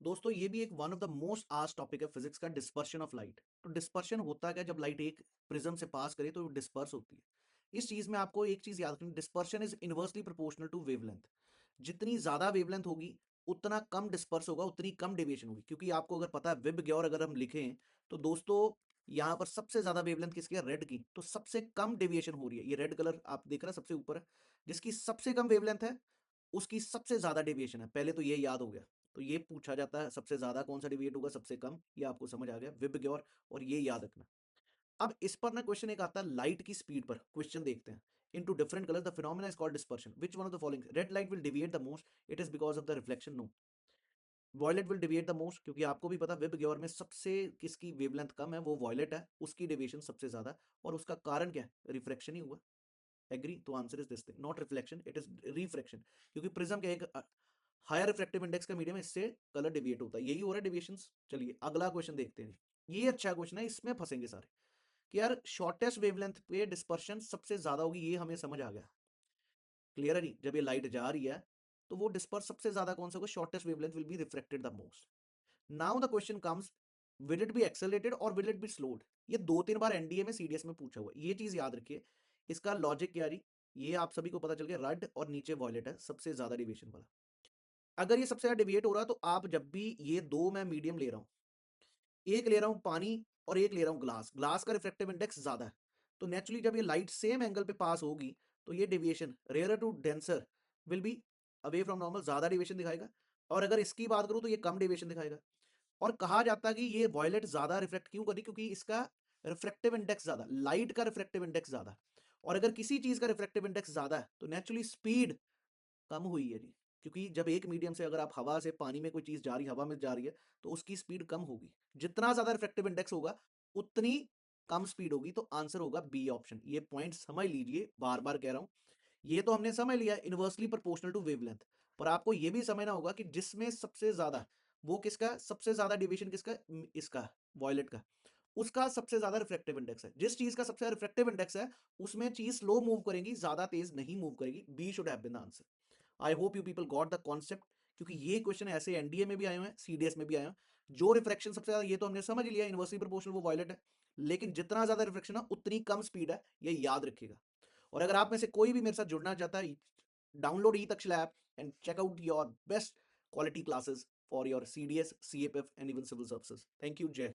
दोस्तों ये भी एक one of the most asked topic है फिजिक्स का, डिस्पर्शन ऑफ लाइट। तो डिस्पर्शन होता क्या, जब लाइट एक प्रिज्म से पास करे तो डिस्पर्स होती है। इस चीज में आपको एक चीज याद रखनी, dispersion is inversely proportional to wavelength. जितनी ज्यादा वेवलेंथ होगी उतना कम डिस्पर्स होगा, उतनी कम डेविएशन होगी। क्योंकि आपको अगर पता है विब ग्योर अगर हम लिखें तो दोस्तों यहाँ पर सबसे ज्यादा वेवलेंथ किसकी है, रेड की, तो सबसे कम डेविएशन हो रही है। ये रेड कलर आप देख रहे हैं सबसे ऊपर है, जिसकी सबसे कम वेवलेंथ है उसकी सबसे ज्यादा डेविएशन है। पहले तो ये याद हो गया। तो ये पूछा जाता है सबसे ज्यादा कौन सा डिविएट होगा, सबसे कम, ये आपको समझ आ गया, विब ग्योर, और ये याद रखना। अब इस पर ना क्वेश्चन एक आता है लाइट की स्पीड पर, क्वेश्चन देखते हैं। Into different colour the phenomena is called dispersion, which one of the following, red light will deviate the most, it is because of the reflection, no. Violet will deviate the most, क्योंकि आपको भी पता विब ग्योर में सबसे किसकी wavelength कम है, वो violet है, उसकी डेविएशन सबसे ज्यादा। और उसका कारण क्या है, रिफ्रैक्शन ही हुआ। एग्री, तो answer is this thing, not reflection, it is refraction. क्योंकि प्रिज्म का एक हायर रिफ्रैक्टिव इंडेक्स का मीडियम है, इससे कलर डेविएट होता है, यही हो रहा है डेविएशंस। चलिए अगला क्वेश्चन देखते हैं। ये अच्छा क्वेश्चन है, इसमें फंसेंगे सारे कि यार शॉर्टेस्ट वेवलेंथ पे डिस्पर्शन सबसे ज्यादा होगी, ये हमें समझ आ गया। क्लियर है नहीं, जब ये लाइट जा रही है तो वो डिस्पर्स सबसे ज्यादा कौन सा होगा, shortest wavelength will be refracted the most. Now the question comes, will it be accelerated और विल इट बी स्लोड। ये दो तीन बार एनडीए में सीडीएस में पूछा हुआ है, ये चीज याद रखिए। इसका लॉजिक क्या रही, ये आप सभी को पता चल गया, रेड और नीचे वॉयलेट है सबसे ज्यादा डिविएशन वाला। अगर ये सबसे ज्यादा डिविएट हो रहा है तो आप जब भी ये दो मैं मीडियम ले रहा हूं, एक ले रहा हूं पानी और एक ले रहा हूं ग्लास, ग्लास का रिफ्रेक्टिव इंडेक्स ज्यादा है, तो नेचुरली जब ये लाइट सेम एंगल पे पास होगी तो ये deviation rarer to denser will be away from normal, ज्यादा डेविएशन दिखाएगा। और अगर इसकी बात करूं तो ये कम डेविएशन दिखाएगा। और कहा जाता है कि ये वॉयलेट ज्यादा रिफ्लेक्ट क्यों करी, क्योंकि इसका रिफ्रेक्टिव इंडेक्स ज्यादा, लाइट का रिफ्रेक्टिव इंडेक्स ज्यादा। और अगर किसी चीज का रिफ्रेक्टिव इंडेक्स ज्यादा है तो नेचुरली स्पीड कम हुई है जी। क्योंकि जब एक मीडियम से अगर आप हवा से पानी में कोई चीज जा रही है, हवा में जा रही है, तो उसकी स्पीड कम होगी। जितना ज्यादा रिफ्रेक्टिव इंडेक्स होगा उतनी कम स्पीड होगी, तो आंसर होगा बी ऑप्शन। ये पॉइंट समझ लीजिए, बार बार कह रहा हूं। ये तो हमने समझ लिया इनवर्सली प्रोपोर्शनल टू वेवलेंथ, पर आपको ये भी समझना होगा कि जिसमें सबसे ज्यादा, वो किसका सबसे ज्यादा डिविएशन किसका, इसका, वॉयलेट का, उसका सबसे ज्यादा रिफ्रेक्टिव इंडेक्स है। जिस चीज का सबसे ज्यादा रिफ्रेक्टिव इंडेक्स है उसमें चीज स्लो मूव करेगी, ज्यादा तेज नहीं मूव करेगी। B should have been the answer. I hope you people got the concept, क्योंकि ये क्वेश्चन ऐसे एनडीए में भी आए हुए हैं, सीडीएस में भी आए हैं। जो रिफ्रैक्शन सबसे ज्यादा, ये तो हमने समझ लिया इनवर्सली प्रोपोर्शनल वो वॉयलेट है, लेकिन जितना ज्यादा रिफ्रैक्शन है उतनी कम स्पीड है, ये याद रखिएगा। और अगर आप में से कोई भी मेरे साथ जुड़ना चाहता है, download E Takshashila app and check out your best quality classes for your CDS, CAPF and even civil services. Thank you, जय